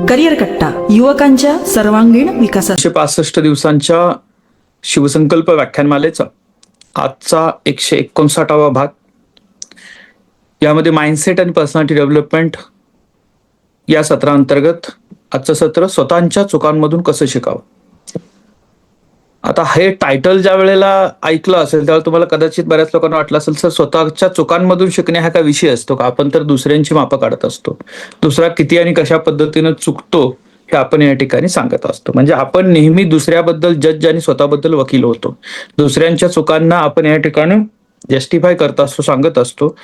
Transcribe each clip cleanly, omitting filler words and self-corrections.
Career कट्टा, युवकांच्या सर्वांगीण विकासासाठी 165 दिवसांच्या शिवसंकल्प व्याख्यानमालेचा आजचा 159वा भाग. यामध्ये माइंडसेट आणि पर्सनॅलिटी डेव्हलपमेंट या सत्रांतर्गत आजचं सत्र स्वतःच्या चुकांमधून कसं शिकावं. आता हे टायटल ज्या वेळेला ऐकलं असेल त्यावेळेला तुम्हाला कदाचित बऱ्याच लोकांना वाटलं असेल सर स्वतःच्या चुकांमधून शिकणे हा काय विषय असतो का, आपण तर दुसऱ्यांची मापं काढत असतो, दुसरा किती आणि कशा पद्धतीनं चुकतो हे आपण या ठिकाणी सांगत असतो. म्हणजे आपण नेहमी दुसऱ्याबद्दल जज आणि स्वतःबद्दल वकील होतो. दुसऱ्यांच्या चुकांना आपण या ठिकाणी जस्टिफाय करत असतो, सांगत असतो,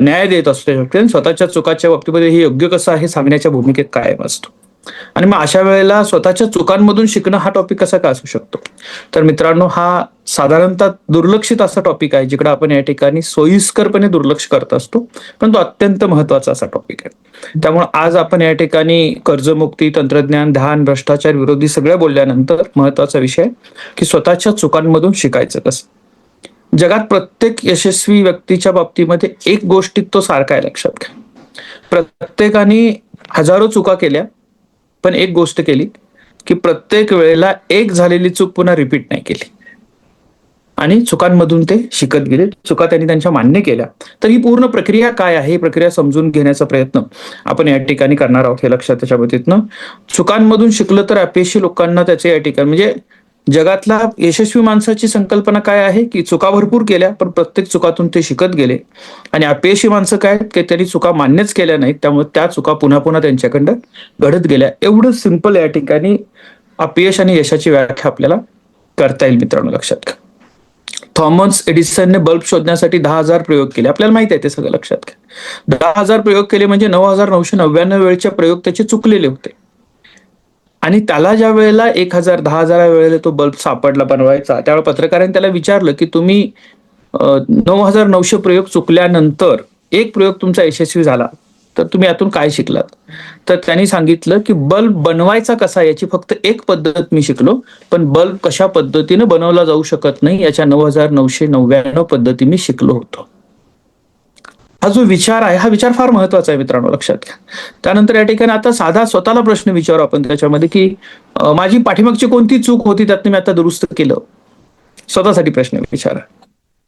न्याय देत असतो. स्वतःच्या चुकाच्या बाबतीमध्ये हे योग्य कसं आहे सांगण्याच्या भूमिकेत कायम असतो. आणि मग अशा वेळेला स्वतःच्या चुकांमधून शिकणं हा टॉपिक कसा काय असू शकतो. तर मित्रांनो, हा साधारणतः दुर्लक्षित असा टॉपिक आहे जिकडे आपण या ठिकाणी सोयीस्करपणे दुर्लक्ष करत असतो, पण तो अत्यंत महत्वाचा असा टॉपिक आहे. त्यामुळे आज आपण या ठिकाणी कर्जमुक्ती, तंत्रज्ञान, ध्यान, भ्रष्टाचार विरोधी सगळं बोलल्यानंतर महत्वाचा विषय की स्वतःच्या चुकांमधून शिकायचं कसं. जगात प्रत्येक यशस्वी व्यक्तीच्या बाबतीमध्ये एक गोष्टीत तो सारखा आहे, लक्षात घ्या. प्रत्येकाने हजारो चुका केल्या, पण एक गोष्ट केली की प्रत्येक वेळेला एक झालेली चूक पुन्हा रिपीट नाही केली आणि चुकांमधून ते शिकत गेले. चुका त्यांनी त्यांच्या मान्य केल्या. तर ही पूर्ण प्रक्रिया काय आहे, ही प्रक्रिया समजून घेण्याचा प्रयत्न आपण या ठिकाणी करणार आहोत. हे लक्षात त्याच्या बाबतीतनं चुकांमधून शिकलं तर अपयशी लोकांना त्याचे या ठिकाणी म्हणजे जगातला यशस्वी माणसाची संकल्पना काय आहे की चुका भरपूर केल्या पण प्रत्येक चुकातून ते शिकत गेले. आणि अपयशी माणसं काय की त्यांनी चुका मान्यच केल्या नाहीत, त्यामुळे त्या चुका पुन्हा पुन्हा त्यांच्याकडं घडत गेल्या. एवढं सिंपल या ठिकाणी अपयश आणि यशाची व्याख्या आपल्याला करता येईल. मित्रांनो, लक्षात घ्या. थॉमस एडिसनने बल्ब शोधण्यासाठी 10,000 प्रयोग केले. आपल्याला माहित आहे ते सगळं, लक्षात घ्या. 10,000 प्रयोग केले म्हणजे 9,999 वेळचे प्रयोग त्याचे चुकलेले होते. आणि त्याला ज्या वेळेला 10,000 वेळेला तो बल्ब सापडला बनवायचा, त्यावेळेला पत्रकारांनी त्याला विचारलं की तुम्ही 9,900 प्रयोग चुकल्यानंतर एक प्रयोग तुमचा यशस्वी झाला तर तुम्ही यातून काय शिकलात. तर त्यांनी सांगितलं की बल्ब बनवायचा कसा याची फक्त एक पद्धत मी शिकलो, पण बल्ब कशा पद्धतीने बनवला जाऊ शकत नाही याच्या 9,999 पद्धती मी शिकलो होतो. हा जो विचार आहे हा विचार फार महत्वाचा आहे मित्रांनो, लक्षात घ्या. त्यानंतर या ठिकाणी आता साधा स्वतःला प्रश्न विचारू आपण त्याच्यामध्ये की माझी पाठीमागची कोणती चूक होती त्यातनं मी आता दुरुस्त केलं. स्वतःसाठी प्रश्न विचारा.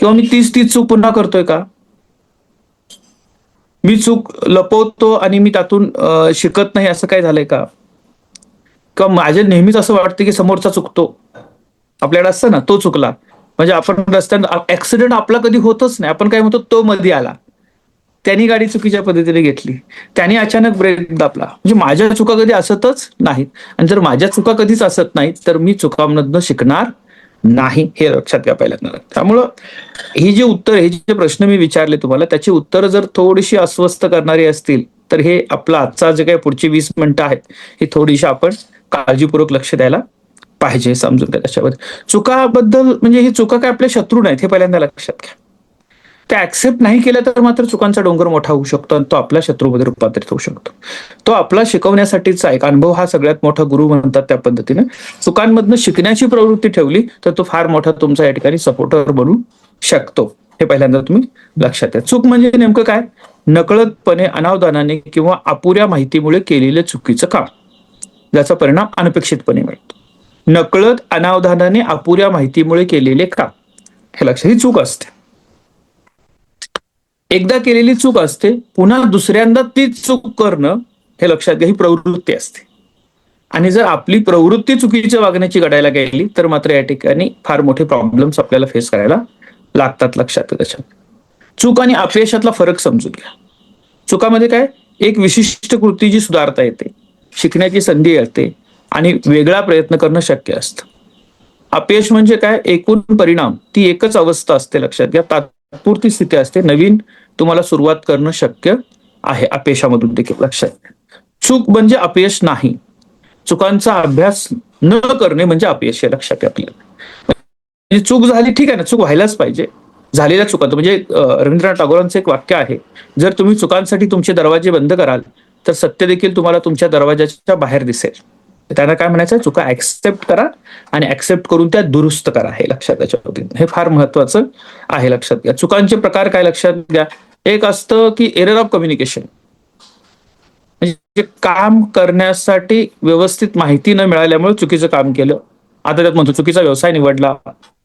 किंवा मी तीच चूक पुन्हा करतोय का. मी चूक लपवतो आणि मी त्यातून शिकत नाही असं काय झालंय का. किंवा माझे नेहमीच असं वाटतं की समोरचा चुकतो, आपल्याकडे असतं ना तो चुकला म्हणजे आपण रस्त्यानं ऍक्सिडेंट आपला कधी होतच नाही, आपण काय म्हणतो तो मध्ये आला, त्यांनी गाडी चुकीच्या पद्धतीने घेतली, त्यांनी अचानक ब्रेक दाबला. म्हणजे माझ्या चुका कधी असतच नाहीत. आणि जर माझ्या चुका कधीच असत नाहीत तर मी चुकांमधनं शिकणार नाही, हे लक्षात घ्या पहिल्यांदा. त्यामुळं ही जी उत्तर, हे जे प्रश्न मी विचारले तुम्हाला त्याची उत्तरं जर थोडीशी अस्वस्थ करणारी असतील तर हे आपला आजचा जे काही पुढची 20 मिनिटं आहेत ही थोडीशी आपण काळजीपूर्वक लक्ष द्यायला पाहिजे. समजून घ्या त्याच्याबद्दल. चुकाबद्दल म्हणजे ही चुका काय आपले शत्रू नाहीत हे पहिल्यांदा लक्षात घ्या. ते ऍक्सेप्ट नाही केलं तर मात्र चुकांचा डोंगर मोठा होऊ शकतो आणि तो आपल्या शत्रूमध्ये रूपांतरित होऊ शकतो. तो आपला शिकवण्यासाठीचा एक अनुभव हा सगळ्यात मोठा गुरु म्हणतात. त्या पद्धतीने चुकांमधनं शिकण्याची प्रवृत्ती ठेवली तर तो फार मोठा तुमचा या ठिकाणी सपोर्टर बनू शकतो. हे पहिल्यांदा तुम्ही लक्षात घ्या. चूक म्हणजे नेमकं काय, नकळतपणे, अनावधानाने किंवा अपुऱ्या माहितीमुळे केलेलं चुकीचं काम ज्याचा परिणाम अनपेक्षितपणे मिळतो. नकळत, अनावधानाने, अपुऱ्या माहितीमुळे केलेले काम, हे लक्षात, ही चूक असते. एकदा केलेली चूक असते, पुन्हा दुसऱ्यांदा तीच चूक करणं हे लक्षात घ्या, ही प्रवृत्ती असते. आणि जर आपली प्रवृत्ती चुकीच्या वागण्याची घडायला गेली तर मात्र या ठिकाणी फार मोठे प्रॉब्लेम्स आपल्याला फेस करायला लागतात. लक्षात घ्या. त्याच्यात चूक आणि अपयशातला फरक समजून घ्या. चुकामध्ये काय, एक विशिष्ट कृती जी सुधारता येते, शिकण्याची संधी येते आणि वेगळा प्रयत्न करणं शक्य असतं. अपयश म्हणजे काय, एकूण परिणाम, ती एकच अवस्था असते. लक्षात घ्या, तात्पुरती स्थिती असते, नवीन तुम्हाला सुरुवात करणं शक्य आहे अपयशामधून देखील. लक्षात घ्या. चूक म्हणजे अपयश नाही, चुकांचा अभ्यास न करणे म्हणजे अपयश हे लक्षात घ्या. आपल्याला चूक झाली, ठीक आहे ना, चूक व्हायलाच पाहिजे. झालेल्या चुका म्हणजे रवींद्रनाथ टागोरांचं एक वाक्य आहे, जर तुम्ही चुकांसाठी तुमचे दरवाजे बंद कराल तर सत्य देखील तुम्हाला तुमच्या दरवाजाच्या बाहेर दिसेल. त्यांना काय म्हणायचं, चुका ऍक्सेप्ट करा आणि ऍक्सेप्ट करून त्या दुरुस्त करा, हे लक्षात घ्या. हे फार महत्वाचं आहे, लक्षात घ्या. चुकांचे प्रकार काय लक्षात घ्या. एक असतं की एरर ऑफ कम्युनिकेशन, म्हणजे काम करण्यासाठी व्यवस्थित माहिती न मिळाल्यामुळे चुकीचं काम केलं. आता त्यात म्हणतो चुकीचा व्यवसाय निवडला,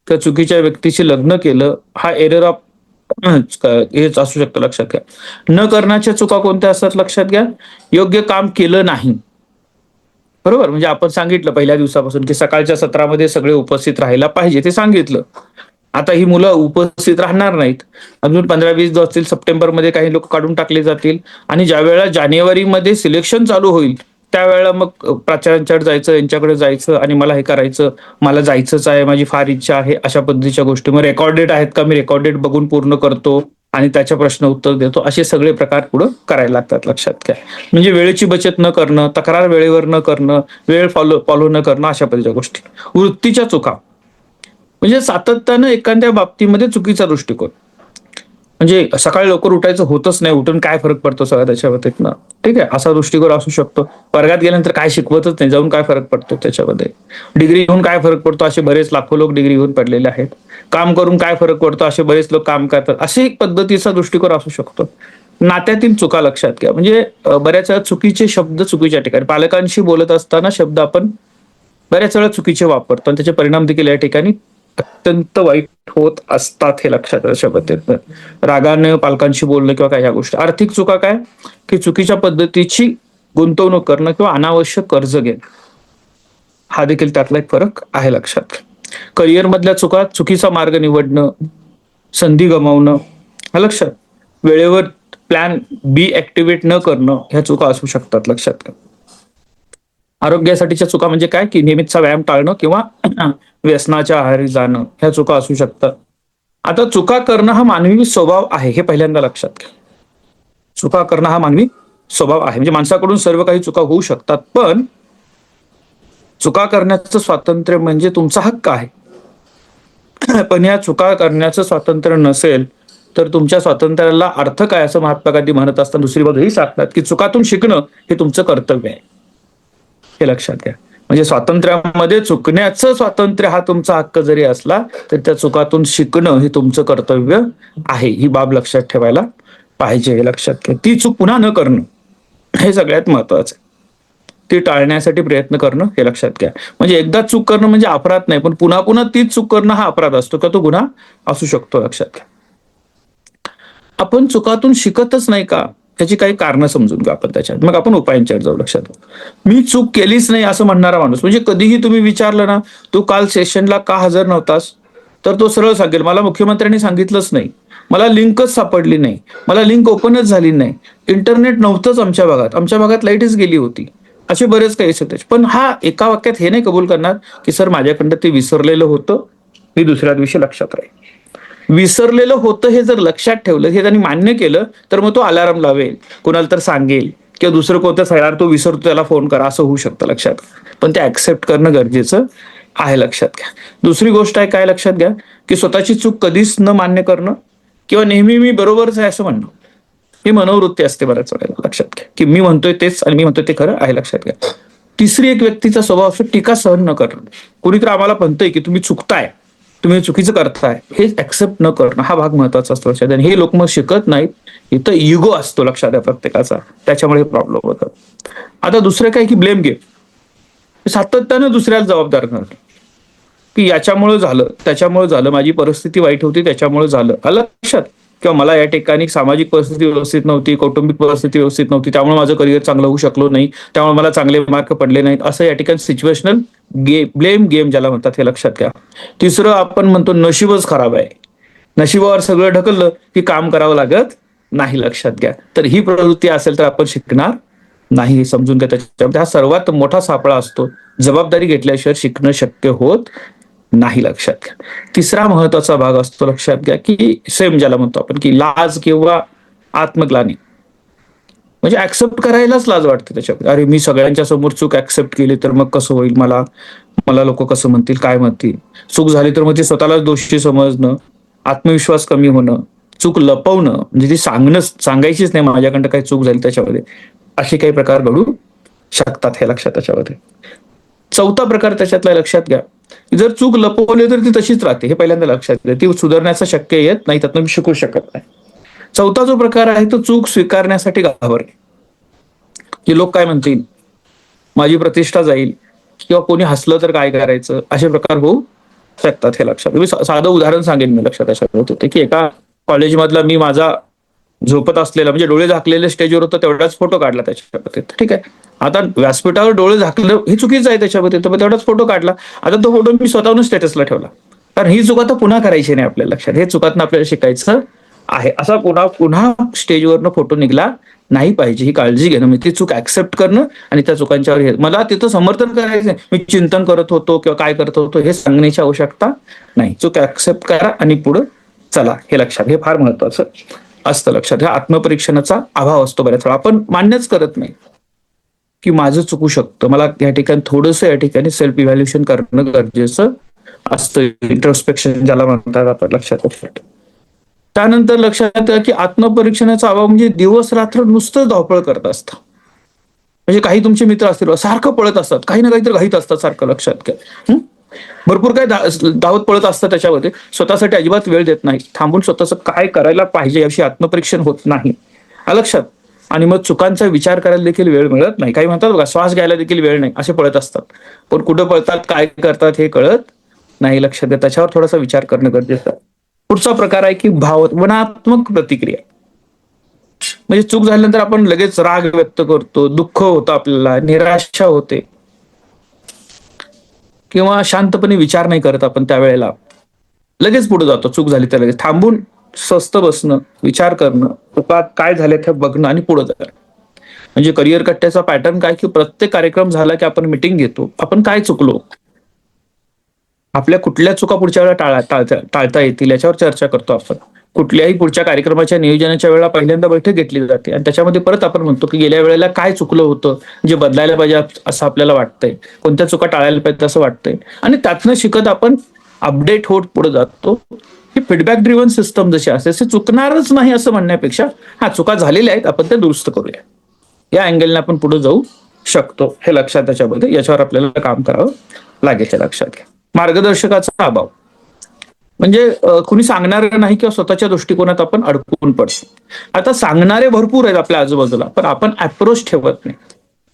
किंवा चुकीच्या व्यक्तीशी लग्न केलं, हा एरर ऑफ हेच असू शकतं. लक्षात घ्या. न करण्याच्या चुका कोणत्या असतात लक्षात घ्या. योग्य काम केलं नाही. बरोबर, म्हणजे आपण सांगितलं पहिल्या दिवसापासून की सकाळच्या सत्रामध्ये सगळे उपस्थित राहायला पाहिजे, ते सांगितलं. आता ही मुलं उपस्थित राहणार नाहीत. अजून 15-20 दिवस असतील. सप्टेंबरमध्ये काही लोक काढून टाकले जातील आणि ज्या वेळेला जानेवारीमध्ये सिलेक्शन चालू होईल त्यावेळेला मग प्राचार्यांच्याकडे जायचं, यांच्याकडे जायचं आणि मला हे करायचं, मला जायचंच आहे, माझी फार इच्छा आहे, अशा पद्धतीच्या गोष्टी. मग रेकॉर्डेड आहेत का, मी रेकॉर्डेड बघून पूर्ण करतो आणि त्याच्या प्रश्न उत्तर देतो, असे सगळे प्रकार पुढे करायला लागतात. लक्षात घ्या. म्हणजे वेळेची बचत न करणं, तक्रार वेळेवर न करणं, वेळ फॉलो न करणं, अशा पद्धतीच्या गोष्टी. वृत्तीच्या चुका म्हणजे सातत्यानं एखाद्या बाबतीमध्ये चुकीचा दृष्टिकोन. म्हणजे सकाळी लवकर उठायचं होतच नाही, उठून काय फरक पडतो सगळ्या त्याच्या बाबतीत. ठीक आहे, असा दृष्टिकोन असू शकतो. वर्गात गेल्यानंतर काय शिकवतच नाही, जाऊन काय फरक पडतो त्याच्यामध्ये. डिग्री घेऊन काय फरक पडतो, असे बरेच लाखो लोक डिग्री घेऊन पडलेले आहेत. काम करून काय फरक पडतो, असे बरेच लोक काम करतात. अशी एक पद्धतीचा दृष्टिकोन असू शकतो. नात्यातील चुका लक्षात घ्या. म्हणजे बऱ्याच वेळा चुकीचे शब्द चुकीच्या ठिकाणी, पालकांशी बोलत असताना शब्द आपण बऱ्याच वेळा चुकीचे वापरतो आणि त्याचे परिणाम देखील या ठिकाणी अत्यंत वाईट होत असतात, हे लक्षात अशा पद्धतीनं. रागाने पालकांशी बोलणं किंवा काय ह्या गोष्टी. आर्थिक चुका काय की चुकीच्या पद्धतीची गुंतवणूक करणं किंवा अनावश्यक कर्ज घेणं, हा देखील त्यातला एक फरक आहे. लक्षात. करिअर मधल्या चुका, चुकीचा मार्ग निवडणं, संधी गमावणं, हा लक्षात. वेळेवर प्लॅन बी ऍक्टिव्हेट न करणं, ह्या चुका असू शकतात. लक्षात. आरोग्यासाठीच्या चुका म्हणजे काय की नियमितचा व्यायाम टाळणं किंवा व्यसनाच्या आहारी जाणं, ह्या चुका असू शकतात. आता चुका करणं हा मानवी स्वभाव आहे, हे पहिल्यांदा लक्षात घ्या. चुका करणं हा मानवी स्वभाव आहे. म्हणजे माणसाकडून सर्व काही चुका होऊ शकतात, पण चुका करण्याचं स्वातंत्र्य म्हणजे तुमचा हक्क आहे. पण या चुका करण्याचं स्वातंत्र्य नसेल तर तुमच्या स्वातंत्र्याला अर्थ काय, असं महात्मा गांधी म्हणत असताना दुसरी बाजू ही सांगतात की चुकातून शिकणं हे तुमचं कर्तव्य आहे, हे लक्षात घ्या. म्हणजे स्वातंत्र्यामध्ये चुकण्याचं स्वातंत्र्य हा तुमचा हक्क जरी असला तर त्या चुकातून शिकणं हे तुमचं कर्तव्य आहे, ही बाब लक्षात ठेवायला पाहिजे, हे लक्षात घ्या. ती चूक पुन्हा न करणं हे सगळ्यात महत्वाचं आहे. ती टाळण्यासाठी प्रयत्न करणं, हे लक्षात घ्या. म्हणजे एकदा चूक करणं म्हणजे अपराध नाही, पण पुन्हा पुन्हा तीच चूक करणं हा अपराध असतो का, तो गुन्हा असू शकतो. लक्षात घ्या. आपण चुकातून शिकतच नाही का, त्याची काही कारणं समजून घ्या आपण त्याच्यात, मग आपण उपायांच्यावर जाऊ. लक्षात घ्या. मी चूक केलीच नाही असं म्हणणारा माणूस, म्हणजे कधीही तुम्ही विचारलं ना तू काल सेशनला का हजर नव्हतास, तर तो सरळ सांगेल मला मुख्यमंत्र्यांनी सांगितलंच नाही, मला लिंकच सापडली नाही, मला लिंक ओपनच झाली नाही, इंटरनेट नव्हतंच आमच्या भागात लाईटच गेली होती, असे बरेच काही होते. पण हा एका वाक्यात हे नाही कबूल करणार की सर माझ्याकडनं ते विसरलेलं होतं, मी दुसऱ्या दिवशी लक्षात राहील. विसरलेलं होतं हे जर लक्षात ठेवलं, हे त्यांनी मान्य केलं, तर मग तो अलार्म लावेल, कोणाला तर सांगेल किंवा दुसरं कोणतं सळार तो विसरतो त्याला फोन करा, असं होऊ शकतं. लक्षात. पण ते ऍक्सेप्ट करणं गरजेचं आहे. लक्षात घ्या. दुसरी गोष्ट आहे काय लक्षात घ्या की स्वतःची चूक कधीच न मान्य करणं किंवा नेहमी मी बरोबरच आहे असं म्हणणं, ही मनोवृत्ती असते बऱ्याच वेळेला. लक्षात घ्या की मी म्हणतोय तेच आणि मी म्हणतोय ते खरं आहे. लक्षात घ्या. तिसरी एक व्यक्तीचा स्वभाव असतो टीका सहन न करणं. कोणीतरी आम्हाला म्हणतंय की तुम्ही चुकताय, तुम्ही चुकीचं करताय, हे ऍक्सेप्ट न करणं, हा भाग महत्वाचा असतो. लक्षात. आणि हे लोक मग शिकत नाहीत, इथं इगो असतो लक्षात द्या प्रत्येकाचा, त्याच्यामुळे प्रॉब्लेम होतात. आता दुसरं काय की ब्लेम गेम, सातत्यानं दुसऱ्याला जबाबदार करणं की याच्यामुळे झालं, त्याच्यामुळे झालं, माझी परिस्थिती वाईट होती त्याच्यामुळे झालं, आलं लक्षात. किंवा मला या ठिकाणी सामाजिक परिस्थिती व्यवस्थित नव्हती, कौटुंबिक परिस्थिती व्यवस्थित नव्हती, त्यामुळे माझं करिअर चांगलं होऊ शकलो नाही, त्यामुळे मला चांगले मार्क पडले नाहीत, असं या ठिकाणी सिच्युएशनल ब्लेम गेम ज्याला म्हणतात, हे लक्षात घ्या. तिसरं आपण म्हणतो नशीबच खराब आहे, नशिबावर सगळं ढकललं की काम करावं लागत नाही. लक्षात घ्या. तर ही प्रवृत्ती असेल तर आपण शिकणार नाही, हे समजून घ्या. त्याच्यामध्ये हा सर्वात मोठा सापळा असतो, जबाबदारी घेतल्याशिवाय शिकणं शक्य होत नाही. लक्षात घ्या. तिसरा महत्वाचा भाग असतो लक्षात घ्या की सेम ज्याला म्हणतो आपण की लाज किंवा आत्मग्लानी, म्हणजे ऍक्सेप्ट करायलाच लाज वाटते त्याच्यामध्ये. अरे मी सगळ्यांच्या समोर चूक ऍक्सेप्ट केली तर मग कसं होईल, मला लोक कसं म्हणतील, काय म्हणतील, चूक झाली तर मग ते स्वतःला दोषी समजणं, आत्मविश्वास कमी होणं, चूक लपवणं, म्हणजे ती सांगायचीच नाही माझ्याकडनं काही चूक झाली त्याच्यामध्ये, असे काही प्रकार घडू शकतात, हे लक्षात. त्याच्यामध्ये चौथा प्रकार त्याच्यातला लक्षात घ्या, जर चूक लपवली तर ती तशीच राहते, हे पहिल्यांदा लक्षात घ्या. ती सुधारण्याचं शक्य येत नाही, त्यातनं मी शिकू शकत नाही. चौथा जो प्रकार आहे तो चूक स्वीकारण्यासाठी घाबरणे. की लोक काय म्हणतील, माझी प्रतिष्ठा जाईल, किंवा कोणी हसलं तर काय करायचं, असे प्रकार होऊ शकतात. हे लक्षात. मी साधं उदाहरण सांगेन मी लक्षात अशा होते की एका कॉलेजमधला मी माझा झोपत असलेला म्हणजे डोळे झाकलेले स्टेजवर होतं तेवढाच फोटो काढला त्याच्यामध्ये. ठीक आहे. आता व्यासपीठावर डोळे झाकलं हे चुकीचं आहे त्याच्यामध्ये, तर तेवढाच फोटो काढला. आता तो फोटो मी स्वतःहून स्टेटसला ठेवला, कारण ही चूक आता पुन्हा करायची नाही आपल्या लक्षात. हे चुकातनं आपल्याला शिकायचं आहे. असा पुन्हा पुन्हा स्टेजवरनं फोटो निघला नाही पाहिजे, ही काळजी घेणं, म्हणजे ती चूक ऍक्सेप्ट करणं आणि त्या चुकांच्यावर मला तिथं समर्थन करायचं नाही, मी चिंतन करत होतो किंवा काय करत होतो हे सांगण्याची आवश्यकता नाही. चूक ऍक्सेप्ट करा आणि पुढे चला, हे लक्षात. हे फार महत्वाचं असतं लक्षात. ह्या आत्मपरीक्षणाचा अभाव असतो बऱ्याच वेळा. आपण मान्यच करत नाही की माझं चुकू शकतं, मला या ठिकाणी थोडंसं या ठिकाणी सेल्फ इव्हॅल्युएशन करणं गरजेचं असतं. इंट्रोस्पेक्शन ज्याला म्हणतात आपण लक्षात. त्यानंतर लक्षात येतं की आत्मपरीक्षणाचा अभाव म्हणजे दिवस रात्र नुसतं धावपळ करत असतं. म्हणजे काही तुमचे मित्र असतील सारखं पळत असतात, काही ना काहीतरी घाईत असतात सारखं, लक्षात घ्या. भरपूर काय धावत पळत असतात, त्याच्यामध्ये स्वतःसाठी अजिबात वेळ देत नाही, थांबून स्वतःच काय करायला पाहिजे याविषयी आत्मपरीक्षण होत नाही, लक्षात. आणि मग चुकांचा विचार करायला देखील वेळ मिळत नाही. काही म्हणतात बघा श्वास घ्यायला देखील वेळ नाही, असे पळत असतात. पण कुठं पळतात काय करतात हे कळत नाही, लक्षात द्या. त्याच्यावर थोडासा विचार करणं गरजेचं आहे. पुढचा प्रकार आहे की भावनात्मक प्रतिक्रिया. म्हणजे चूक झाल्यानंतर आपण लगेच राग व्यक्त करतो, दुःख होतं आपल्याला, निराशा होते, किंवा शांतपणे विचार नाही करत आपण त्यावेळेला, लगेच पुढे जातो. चूक झाली तर लगेच थांबून स्वस्थ बसणं, विचार करणं, चुका काय झाल्या हे बघणं आणि पुढे जाणं. म्हणजे करिअर कट्ट्याचा पॅटर्न काय की प्रत्येक कार्यक्रम झाला की आपण मिटिंग घेतो, आपण काय चुकलो, आपल्या कुठल्या चुका पुढच्या वेळेला टाळता येतील याच्यावर चर्चा करतो आपण. कुठल्याही पुढच्या कार्यक्रमाच्या नियोजनाच्या वेळेला पहिल्यांदा बैठक घेतली जाते आणि त्याच्यामध्ये परत आपण म्हणतो की गेल्या वेळेला काय चुकलं होतं, जे बदलायला पाहिजे असं आपल्याला वाटतंय, कोणत्या चुका टाळायला पाहिजे असं वाटतंय, आणि त्यातनं शिकत आपण अपडेट होत पुढे जातो. ही फीडबॅक ड्रिव्हन सिस्टम जशी असते, चुकणारच नाही असं म्हणण्यापेक्षा हा चुका झालेल्या आहेत, आपण त्या दुरुस्त करूया, या अँगलने आपण पुढे जाऊ शकतो. हे लक्षात त्याच्यामध्ये याच्यावर आपल्याला काम करावं लागेल, हे लक्षात घ्या. मार्गदर्शकाचा अभाव म्हणजे कुणी सांगणार नाही किंवा स्वतःच्या दृष्टिकोनात आपण अडकून पडतो. आता सांगणारे भरपूर आहेत आपल्या आजूबाजूला, पण आपण अप्रोच ठेवत नाही,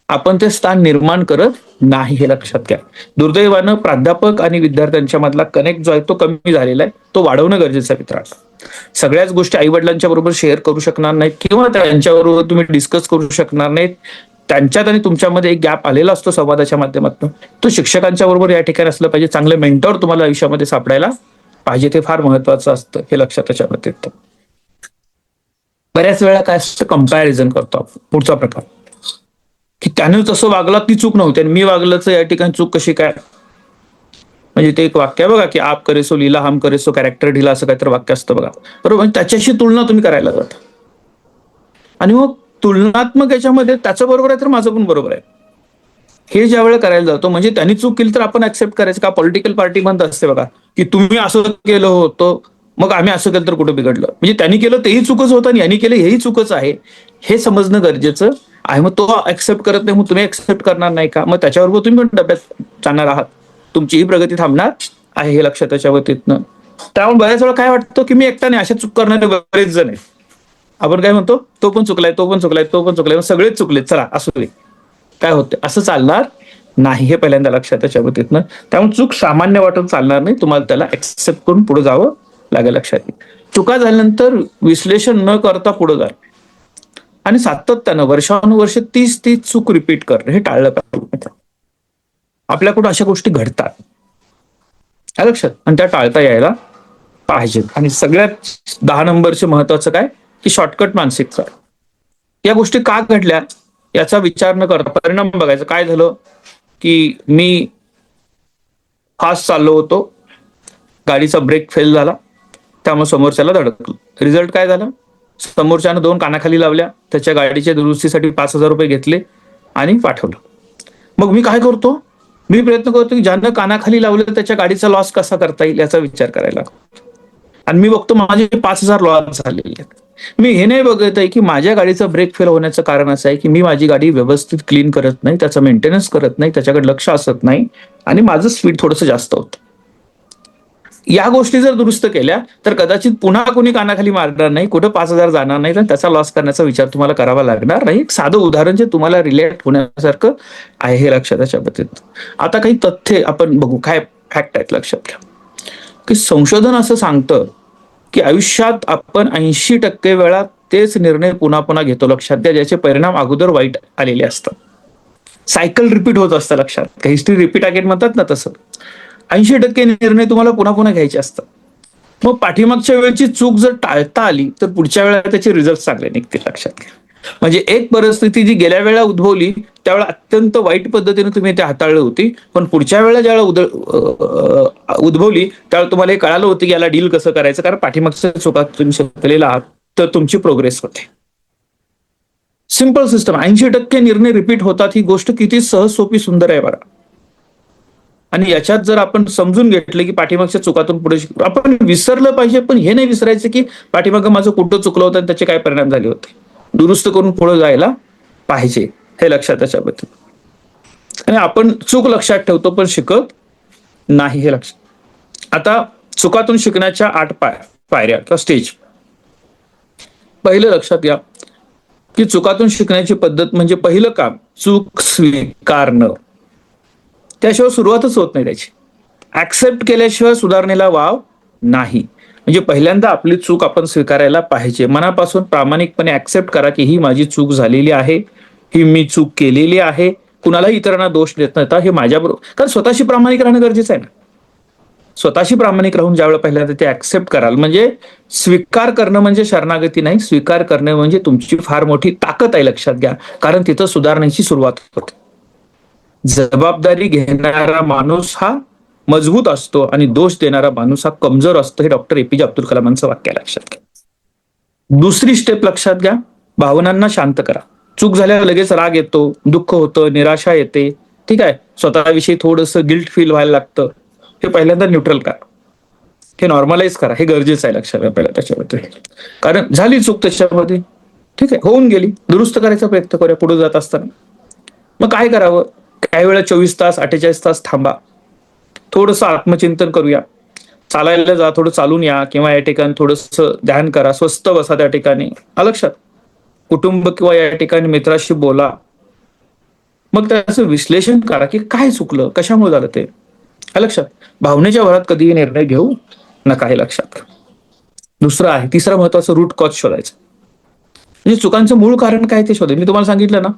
आपण ते स्थान निर्माण करत नाही, हे लक्षात घ्या. दुर्दैवानं प्राध्यापक आणि विद्यार्थ्यांच्या मधला कनेक्ट जो आहे तो कमी झालेला आहे, तो वाढवणं गरजेचं आहे मित्रांनो. सगळ्याच गोष्टी आई वडिलांच्या बरोबर शेअर करू शकणार नाहीत किंवा त्यांच्याबरोबर तुम्ही डिस्कस करू शकणार नाहीत. त्यांच्यात आणि तुमच्यामध्ये एक गॅप आलेला असतो संवादाच्या माध्यमातून, तो शिक्षकांच्या बरोबर या ठिकाणी असलं पाहिजे. चांगले मेंटॉर तुम्हाला आयुष्यामध्ये सापडायला पाहिजे, ते फार महत्वाचं असतं, हे लक्षात त्याच्यामध्ये येतं. बऱ्याच वेळा काय असतं, कंपॅरिझन करतो आपण. पुढचा प्रकार की त्याने तसं वागला ती चूक नव्हती आणि मी वागलं या ठिकाणी चूक कशी काय. म्हणजे ते एक वाक्य बघा की आप करे सो लीला हम करे सो कॅरेक्टर ढिला, असं काहीतरी वाक्य असतं बघा, बरोबर. त्याच्याशी तुलना तुम्ही करायला जाता आणि मग तुलनात्मक याच्यामध्ये त्याचं बरोबर आहे तर माझं पण बरोबर आहे, हे ज्या वेळेला करायला जातो, म्हणजे त्यांनी चूक केली तर आपण ऍक्सेप्ट करायचं का. पॉलिटिकल पार्टी म्हणत असते बघा की तुम्ही असं केलं होतं मग आम्ही असं केलं तर कुठं बिघडलं, म्हणजे त्यांनी केलं तेही चुकच होतं आणि यांनी केलं हेही चुकच आहे, हे समजणं गरजेचं आहे. मग तो ऍक्सेप्ट करत नाही, मग तुम्ही ऍक्सेप्ट करणार नाही का, मग त्याच्याबरोबर तुम्ही पण डब्यात जाणार आहात, तुमचीही प्रगती थांबणार आहे, हे लक्षात त्याच्या वतीतनं. त्यामुळे बऱ्याच वेळा काय वाटतं की मी एकटा नाही, अशा चूक करणारे बरेच जण आहेत. आपण काय म्हणतो, तो पण चुकलाय, तो पण चुकलाय, तो पण चुकलाय, सगळेच चुकलेत, चला असू दे, काय होते, असं चालणार नाही, हे पहिल्यांदा लक्षात त्याच्या वतीतनं. त्यामुळे चूक सामान्य वाटून चालणार नाही, तुम्हाला त्याला ऍक्सेप्ट करून पुढे जावं लागेल, लक्षात. चुका झाल्यानंतर विश्लेषण न करता पुढे जा आणि सातत्यानं वर्षानुवर्ष तीच चूक रिपीट करणं हे टाळलं पाहिजे. आपल्याकडून अशा गोष्टी घडतात, लक्षात, आणि त्या टाळता यायला पाहिजेत. आणि सगळ्यात 10 नंबरचे महत्वाचं काय की शॉर्टकट मानसिकता. या गोष्टी का घडल्या याचा विचार न करता परिणाम बघायचा. काय झालं की मी फास्ट चाललो होतो, गाडीचा ब्रेक फेल झाला, त्यामुळे समोरच्याला धडकलो. रिझल्ट काय झाला, समोरच्यानं 2 कानाखाली लावल्या, त्याच्या गाडीच्या दुरुस्तीसाठी 5,000 रुपये घेतले आणि पाठवलं. मग मी काय करतो, मी प्रयत्न करतो की ज्यानं कानाखाली लावलं त्याच्या गाडीचा लॉस कसा करता येईल याचा विचार करायला, आणि मी बघतो माझे 5,000 लॉस झालेले आहेत. मी हे नाही बघत आहे की माझ्या गाडीचं ब्रेक फेल होण्याचं कारण असं आहे की मी माझी गाडी व्यवस्थित क्लीन करत नाही, त्याचं मेंटेनन्स करत नाही, त्याच्याकडे लक्ष असत नाही आणि माझं स्पीड थोडंसं जास्त होतं. या गोष्टी जर दुरुस्त केल्या तर कदाचित पुन्हा कोणी कानाखाली मारणार नाही, कुठं 5,000 जाणार नाही, तर त्याचा लॉस करण्याचा विचार तुम्हाला करावा लागणार नाही. एक साधं उदाहरण जे तुम्हाला रिलेट होण्यासारखं आहे हे लक्षात याच्या बाबतीत. आता काही तथ्य आपण बघू, काय फॅक्ट आहेत लक्षात घ्या. की संशोधन असं सांगतं की आयुष्यात आपण 80% वेळा तेच निर्णय पुन्हा पुन्हा घेतो, लक्षात घ्या, ज्याचे परिणाम अगोदर वाईट आलेले असतात. सायकल रिपीट होत असतं, लक्षात, हिस्ट्री रिपीट अगेन म्हणतात ना तसं. 80% निर्णय तुम्हाला पुन्हा पुन्हा घ्यायचे असतात. मग पाठीमागच्या वेळेची चूक जर टाळता आली तर पुढच्या वेळेला त्याचे रिझल्ट चांगले निघतील, लक्षात घ्या. म्हणजे एक परिस्थिती जी गेल्या वेळेला उद्भवली त्यावेळेला अत्यंत वाईट पद्धतीने तुम्ही ते हाताळली होती, पण पुढच्या वेळेला ज्यावेळेला उद्भवली त्यावेळेला तुम्हाला हे कळालं होतं की याला डील कसं करायचं, कारण पाठीमागच्या चुका तुम्ही शिकलेला आहात, तर तुमची प्रोग्रेस होते. Simple system. 80% निर्णय रिपीट होतात, ही गोष्ट किती सहज सोपी सुंदर आहे बघा. आणि याच्यात जर आपण समजून घेतलं की पाठीमागच्या चुकातून पुढे आपण विसरलं पाहिजे, पण हे नाही विसरायचं की पाठीमागं माझं कुठं चुकलं होतं आणि त्याचे काय परिणाम झाले होते. दुरुस्त करून पुढे जायला पाहिजे, हे लक्षात त्याच्याबद्दल. आणि आपण चूक लक्षात ठेवतो पण शिकत नाही, हे लक्षात. आता चुकातून शिकण्याच्या 8 पायऱ्या किंवा स्टेज. पहिलं लक्षात घ्या की चुकातून शिकण्याची पद्धत म्हणजे पहिलं काम चूक स्वीकारणं. त्याशिवाय सुरुवातच होत नाही त्याची. ऍक्सेप्ट केल्याशिवाय सुधारणेला वाव नाही. म्हणजे पहिल्यांदा आपली चूक आपण स्वीकारायला पाहिजे. मनापासून प्रामाणिकपणे ऍक्सेप्ट करा की ही माझी चूक झालेली आहे, ही मी चूक केलेली आहे. कुणालाही इतरांना दोष देत नव्हता, हे माझ्याबरोबर, कारण स्वतःशी प्रामाणिक राहणं गरजेचं आहे ना. स्वतःशी प्रामाणिक राहून ज्यावेळेला पहिल्यांदा ते ऍक्सेप्ट कराल, म्हणजे स्वीकार करणं म्हणजे शरणागती नाही, स्वीकार करणं म्हणजे तुमची फार मोठी ताकद आहे, लक्षात घ्या. कारण तिथं सुधारण्याची सुरुवात होते. जबाबदारी घेणारा माणूस हा मजबूत असतो आणि दोष देणारा माणूस हा कमजोर असतो, हे डॉक्टर एपीजे अब्दुल कलामांचं वाक्य आहे, लक्षात घ्या. दुसरी स्टेप लक्षात घ्या, भावनांना शांत करा. चूक झाल्यावर लगेच राग येतो, दुःख होतं, निराशा येते, ठीक आहे, स्वतःविषयी थोडंसं गिल्ट फील व्हायला लागतं. हे पहिल्यांदा न्यूट्रल करा, हे नॉर्मलाइज करा, हे गरजेचं आहे, लक्षात घ्या पहिला त्याच्याबद्दल. कारण झाली चूक त्याच्यामध्ये, ठीक आहे, होऊन गेली, दुरुस्त करायचा प्रयत्न करूया पुढे जात असताना. मग काय करावं, काही वेळा 24 तास 48 तास थांबा, थोडंसं आत्मचिंतन करूया, चालायला जा, थोडं चालून या, किंवा या ठिकाणी थोडंसं ध्यान करा, स्वस्त बसा त्या ठिकाणी, लक्षात. कुटुंब किंवा या ठिकाणी मित्राशी बोला. मग त्याचं विश्लेषण करा की काय चुकलं, कशामुळे झालं ते, लक्षात. भावनेच्या भरात कधीही निर्णय घेऊ नका, हे लक्षात. दुसरं आहे, तिसरं महत्वाचं, रूट कॉज शोधायचं. म्हणजे चुकांचं मूळ कारण काय ते शोधायचं. मी तुम्हाला सांगितलं ना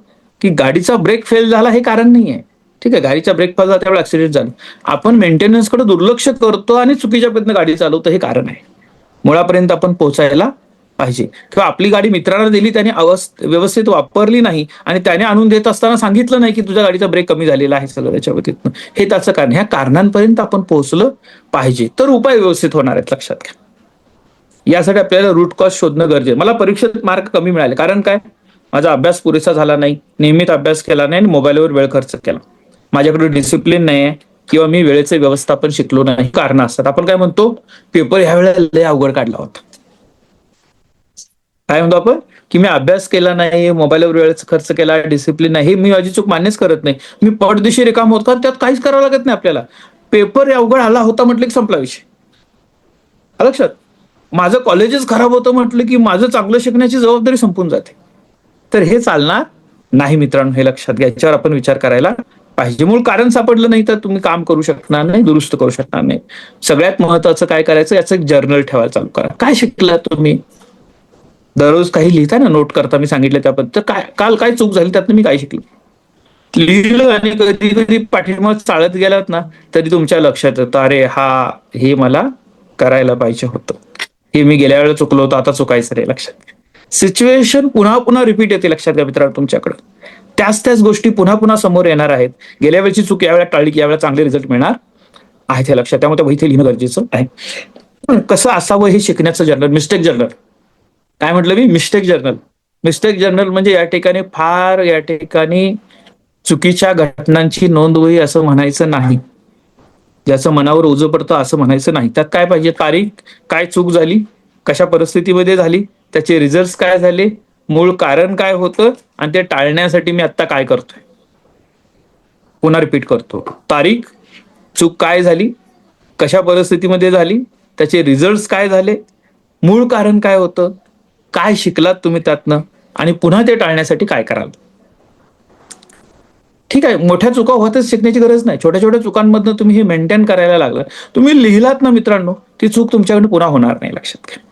की गाडीचा ब्रेक फेल झाला हे कारण नाही आहे, ठीक आहे, गाडीचा ब्रेक फेल झाला त्यावेळेला ऍक्सिडेंट झाला, आपण मेंटेनन्स कडे दुर्लक्ष करतो आणि चुकीच्या पद्धतीने गाडी चालवतो, हे कारण आहे. मुळापर्यंत आपण पोहोचायला पाहिजे. किंवा आपली गाडी मित्रांना दिली, त्याने व्यवस्थित वापरली नाही आणि त्याने आणून देत असताना सांगितलं नाही की तुझ्या गाडीचा ब्रेक कमी झालेला आहे सगळं त्याच्या बाबतीत, हे त्याचं कारण. ह्या कारणांपर्यंत आपण पोहोचलं पाहिजे, तर उपाय व्यवस्थित होणार आहेत, लक्षात घ्या. यासाठी आपल्याला रूट कॉज शोधणं गरजेचं. मला परीक्षेत मार्क कमी मिळाले, कारण काय, माझा अभ्यास पुरेसा झाला नाही, नियमित अभ्यास केला नाही आणि मोबाईलवर वेळ खर्च केला, माझ्याकडे डिसिप्लिन नाही आहे, किंवा मी वेळेचे व्यवस्थापन शिकलो नाही, कारण असतात. आपण काय म्हणतो, पेपर ह्या वेळेला लय अवघड काढला होता. काय म्हणतो आपण की मी अभ्यास केला नाही, मोबाईलवर वेळ खर्च केला, डिसिप्लिन नाही, हे मी माझी चूक मान्यच करत नाही. मी पटदिशी रिकाम होत, कारण त्यात काहीच करावं लागत नाही आपल्याला. पेपर अवघड आला होता म्हटलं की संपला विषय, लक्षात. माझं कॉलेजच खराब होतं म्हटलं की माझं चांगलं शिकण्याची जबाबदारी संपून जाते. तर हे चालणार नाही मित्रांनो, हे लक्षात घ्या. याच्यावर आपण विचार करायला पाहिजे. मूळ कारण सापडलं नाही तर तुम्ही काम करू शकणार नाही, दुरुस्त करू शकणार नाही. सगळ्यात महत्वाचं काय करायचं, याचं एक जर्नल ठेवायला चालू करा. काय शिकला तुम्ही, दररोज काही लिहिता ना, नोट करता, मी सांगितलं त्याबद्दल. काय काल काय चूक झाली त्यातनं मी काय शिकलो लिहिलं, आणि कधी कधी पाठीमाग चालत गेलात ना तरी तुमच्या लक्षात येतं, अरे हा, हे मला करायला पाहिजे होतं, हे मी गेल्या वेळेला चुकलो होतं, आता चुकायचं रे, लक्षात. सिच्युएशन पुन्हा पुन्हा रिपीट येते, लक्षात घ्या मित्रांनो. तुमच्याकडे त्याच गोष्टी पुन्हा पुन्हा समोर येणार आहेत. गेल्या वेळेची चूक यावेळेला टाळली की यावेळेला चांगले रिझल्ट मिळणार आहेत, हे लक्षात. त्यामुळे इथे लिहिणं गरजेचं आहे. कसं असावं हे शिकण्याचं जर्नल, मिस्टेक जर्नल. काय म्हटलं मी, मिस्टेक जर्नल. मिस्टेक जर्नल म्हणजे या ठिकाणी फार, या ठिकाणी चुकीच्या घटनांची नोंद होई असं म्हणायचं नाही, ज्याचं मनावर ओझं पडतं असं म्हणायचं नाही. त्यात काय पाहिजे, तारीख, काय चूक झाली, कशा परिस्थितीमध्ये झाली, त्याचे रिझल्ट काय झाले, मूळ कारण काय होतं, आणि ते टाळण्यासाठी मी आता काय करतोय. पुन्हा रिपीट करतो, तारीख, चूक काय झाली, कशा परिस्थितीमध्ये झाली, त्याचे रिझल्ट काय झाले, मूळ कारण काय होतं, काय शिकलात तुम्ही त्यातनं आणि पुन्हा ते टाळण्यासाठी काय कराल. ठीक आहे, मोठ्या चुका होतच शिकण्याची गरज नाही. छोट्या छोट्या चुकांमधनं तुम्ही हे मेंटेन करायला लागलं, तुम्ही लिहिलात ना मित्रांनो, ती चूक तुमच्याकडून पुन्हा होणार नाही, लक्षात घ्या.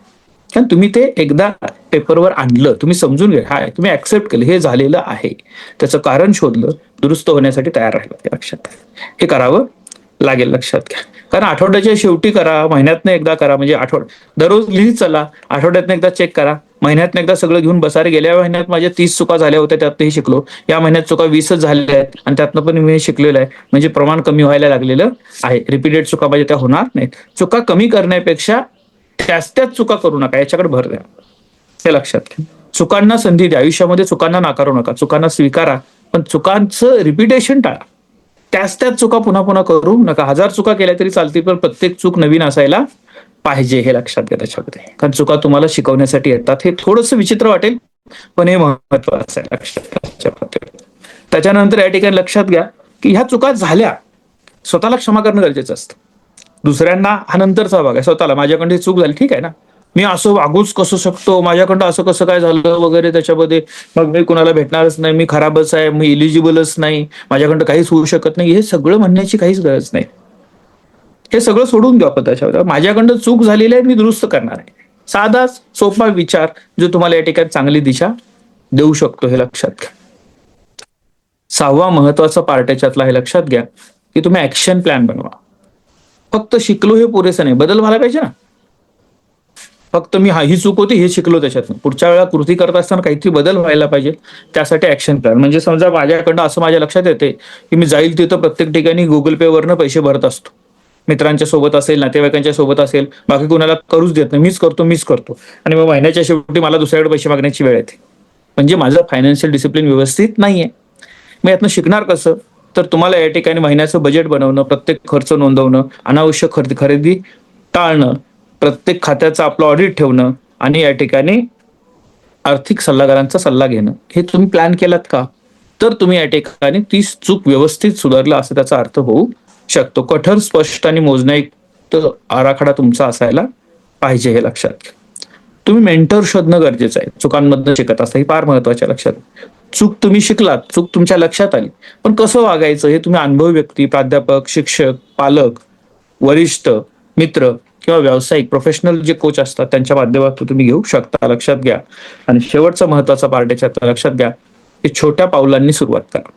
कारण तुम्ही ते एकदा पेपरवर आणलं, तुम्ही समजून घ्या, हाय तुम्ही ऍक्सेप्ट केलं, हे झालेलं आहे, त्याचं कारण शोधलं, दुरुस्त होण्यासाठी तयार राहिलं, ते लक्षात घ्या. हे करावं लागेल, लक्षात घ्या. कारण आठवड्याच्या शेवटी करा, महिन्यातनं एकदा करा, म्हणजे दररोज लिहित चला, आठवड्यातनं एकदा चेक करा, महिन्यातनं एकदा सगळं घेऊन बसा. रे गेल्या महिन्यात माझ्या 30 चुका झाल्या होत्या, त्यातही शिकलो, या महिन्यात चुका 20च झालेल्या आहेत आणि त्यातनं पण मी शिकलेलं आहे, म्हणजे प्रमाण कमी व्हायला लागलेलं आहे. रिपीटेड चुका पाहिजे त्या होणार नाहीत. चुका कमी करण्यापेक्षा त्याच चुका करू नका, याच्याकडे भर द्या, हे लक्षात घ्या. चुकांना संधी द्या, आयुष्यामध्ये चुकांना नाकारू नका, चुकांना स्वीकारा, पण चुकांचं रिपिटेशन टाळा. त्याच चुका पुन्हा पुन्हा करू नका. 1000 चुका केल्या तरी चालतील, पण प्रत्येक चूक नवीन असायला पाहिजे, हे लक्षात घ्या त्याच्यामध्ये. कारण चुका तुम्हाला शिकवण्यासाठी येतात. हे थोडंसं विचित्र वाटेल, पण हे महत्वाचं आहे, लक्षात घ्या. त्याच्यानंतर या ठिकाणी लक्षात घ्या की ह्या चुका झाल्या, स्वतःला क्षमा करणं गरजेचं असतं. दुसऱ्यांना हा नंतरचा भाग आहे, स्वतःला माझ्याकडे चूक झाली, ठीक आहे ना, मी असं वागूच कसं शकतो, माझ्याकडं असं कसं काय झालं वगैरे, त्याच्यामध्ये मग मी कुणाला भेटणारच नाही, मी खराबच आहे, मी इलिजिबलच नाही, माझ्याकडं काहीच होऊ शकत नाही, हे सगळं म्हणण्याची काहीच गरज नाही. हे सगळं सोडून द्या. आपण त्याच्यावर माझ्याकडं चूक झालेली आहे, मी दुरुस्त करणार आहे, साधा सोपा विचार जो तुम्हाला या ठिकाणी चांगली दिशा देऊ शकतो, हे लक्षात घ्या. 6वा महत्वाचा पार्ट याच्यातला, हे लक्षात घ्या की तुम्ही ऍक्शन प्लॅन बनवा. फक्त शिकलो हे पुरेसं नाही, बदल व्हायला पाहिजे ना. फक्त मी ही चूक होती हे शिकलो, त्याच्यातून पुढच्या वेळा कृती करत असताना काहीतरी बदल व्हायला पाहिजे, त्यासाठी ऍक्शन प्लॅन. म्हणजे समजा माझ्याकडनं असं माझ्या लक्षात येते की मी जाईल तिथं प्रत्येक ठिकाणी गुगल पे वरनं पैसे भरत असतो, मित्रांच्या सोबत असेल, नातेवाईकांच्या सोबत असेल, बाकी कोणाला करूच देत नाही, मीच करतो आणि मग महिन्याच्या शेवटी मला दुसऱ्याकडे पैसे मागण्याची वेळ येते. म्हणजे माझं फायनान्शियल डिसिप्लिन व्यवस्थित नाहीये. मी यातनं शिकणार कसं, तर तुम्हाला या ठिकाणी महिन्याचं बजेट बनवणं, प्रत्येक खर्च नोंदवणं, अनावश्यक खरेदी टाळणं, प्रत्येक खात्याचं आपलं ऑडिट ठेवणं आणि या ठिकाणी आर्थिक सल्लागारांचा सल्ला घेणं, हे तुम्ही प्लॅन केलात का, तर तुम्ही या ठिकाणी ती चूक व्यवस्थित सुधारला असं त्याचा अर्थ होऊ शकतो. कठोर, स्पष्ट आणि मोजण्यायुक्त आराखडा तुमचा असायला पाहिजे, हे लक्षात घ्या. तुम्ही मेंटर शोधणं गरजेचं आहे, चुकांमधनं शिकत असता, हे फार महत्वाच्या. लक्षात, चूक तुम्ही शिकलात, चूक तुमच्या लक्षात आली, पण कसं वागायचं हे तुम्ही अनुभवी व्यक्ती, प्राध्यापक, शिक्षक, पालक, वरिष्ठ, मित्र किंवा व्यावसायिक प्रोफेशनल जे कोच असतात त्यांच्या माध्यमातून तुम्ही घेऊ शकता, लक्षात घ्या. आणि शेवटचा महत्वाचा पार्ट याच्यात लक्षात घ्या की छोट्या पावलांनी सुरुवात करा.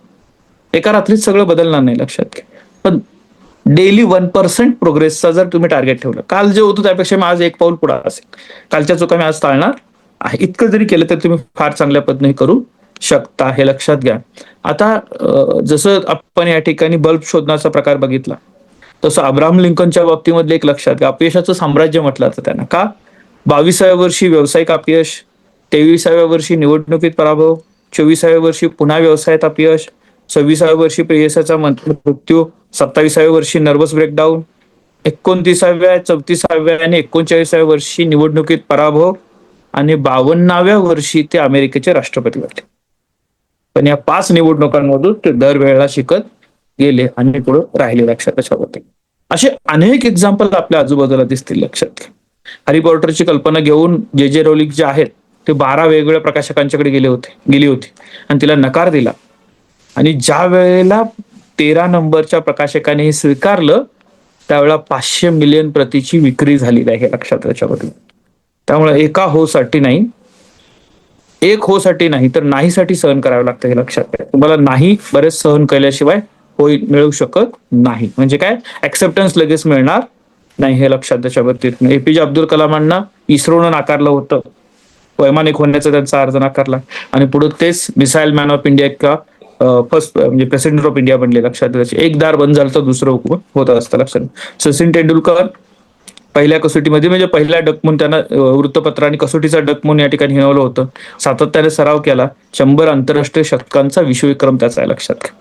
एका रात्रीत सगळं बदलणार नाही, लक्षात घ्या, पण डेली 1% प्रोग्रेसचा जर तुम्ही टार्गेट ठेवलं, काल जे होतं त्यापेक्षा मी आज 1 पाऊल पुढे असेल, कालच्या चुका मी आज टाळणार आहे, इतकं जरी केलं तर तुम्ही फार चांगल्या पद्धतीने करू शकता, हे लक्षात घ्या. आता जसं आपण या ठिकाणी बल्ब शोधण्याचा प्रकार बघितला, तसं अब्राहम लिंकनच्या बाबतीमधले एक लक्षात घ्या, अपयशाचं साम्राज्य म्हटलं जातं त्यांना. का? 22व्या वर्षी व्यावसायिक अपयश, 23व्या वर्षी निवडणुकीत पराभव, 24व्या वर्षी पुन्हा व्यवसायात अपयश, 26व्या वर्षी प्रेयसाचा मृत्यू, 27व्या वर्षी नर्वस ब्रेकडाऊन, 29व्या, 34व्या आणि 39व्या वर्षी निवडणुकीत पराभव आणि 52व्या वर्षी ते अमेरिकेचे राष्ट्रपती बनले. पण या 5 निवडणुकांमधून ते दरवेळेला शिकत गेले आणि पुढे राहिले, लक्षात त्याच्यावरती. असे अनेक एक्झाम्पल आपल्या आजूबाजूला दिसतील, लक्षात घ्या. हॅरी पॉटरची कल्पना घेऊन जे रोलिंग जे आहेत ते 12 वेगवेगळ्या प्रकाशकांच्याकडे गेली होती आणि तिला नकार दिला, आणि ज्या वेळेला 13 नंबरच्या प्रकाशकाने हे स्वीकारलं त्यावेळेला 500 मिलियन प्रतीची विक्री झालेली आहे, लक्षात त्याच्यावरती. त्यामुळे एका होसाठी नाही तर नाहीसाठी सहन करावं लागतं, हे लक्षात घ्या. तुम्हाला नाही बरेच सहन केल्याशिवाय होई मिळू शकत नाही. म्हणजे काय, ऍक्सेप्टन्स लगेच मिळणार नाही, हे लक्षात त्याच्यावरती. एपीजे अब्दुल कलामांना इस्रोनं नाकारलं होतं, वैमानिक होण्याचा त्यांचा अर्ज नाकारला आणि पुढे तेच मिसाईल मॅन ऑफ इंडिया का फर्स्ट म्हणजे प्रेसिडेंट ऑफ इंडिया बनले, लक्षात द्यायचे. एक दार बंद झालं तर दुसरं होत असतं, लक्षात. सचिन तेंडुलकर पहिल्या कसोटीमध्ये म्हणजे पहिल्या डकमून त्यांना वृत्तपत्राने कसोटीचा डकमून या ठिकाणी हिणवलं होतं, सातत्याने सराव केला, 100 आंतरराष्ट्रीय शतकांचा विश्वविक्रम त्याचा आहे, लक्षात घ्या.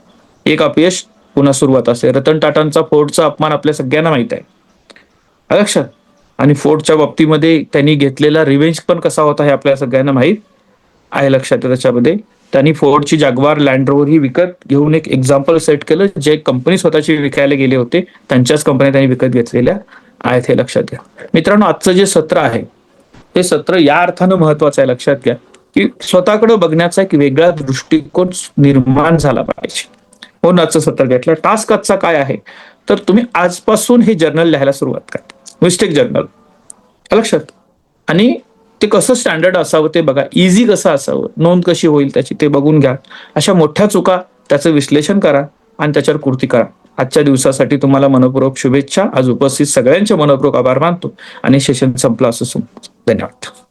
एक अपयश पुन्हा सुरुवात असते. रतन टाटांचा फोर्डचा अपमान आपल्या सगळ्यांना माहित आहे, लक्षात. आणि फोर्डच्या बाबतीमध्ये त्यांनी घेतलेला रिव्हेंज पण कसा होता हे आपल्या सगळ्यांना माहित आहे, लक्षात. त्याच्यामध्ये त्यांनी फोर्डची जॅग्वार लँड रोव्हर ही विकत घेऊन एक एक्झाम्पल सेट केलं. जे कंपनी स्वतःची विकायला गेले होते त्यांच्याच कंपन्या त्यांनी विकत घेतलेल्या आहेत, हे लक्षात घ्या. मित्रांनो, आजचं जे सत्र आहे हे सत्र या अर्थानं महत्वाचं आहे, लक्षात घ्या, की स्वतःकडे बघण्याचा एक वेगळा दृष्टिकोन निर्माण झाला पाहिजे. म्हणून आजचं सत्र घेतलं. टास्क आजचा काय आहे, तर तुम्ही आजपासून हे जर्नल लिहायला सुरुवात करा, मिस्टेक जर्नल, लक्षात. आणि ते कसं स्टँडर्ड असावं ते बघा, इझी कसं असावं, नोंद कशी होईल त्याची ते बघून घ्या. अशा मोठ्या चुका त्याचं विश्लेषण करा आणि त्याच्यावर कृती करा. आजच्या दिवसासाठी तुम्हाला मनपूर्वक शुभेच्छा. आज उपस्थित सगळ्यांचे मनपूर्वक आभार मानतो आणि सेशन संपलं असं समजतो. धन्यवाद.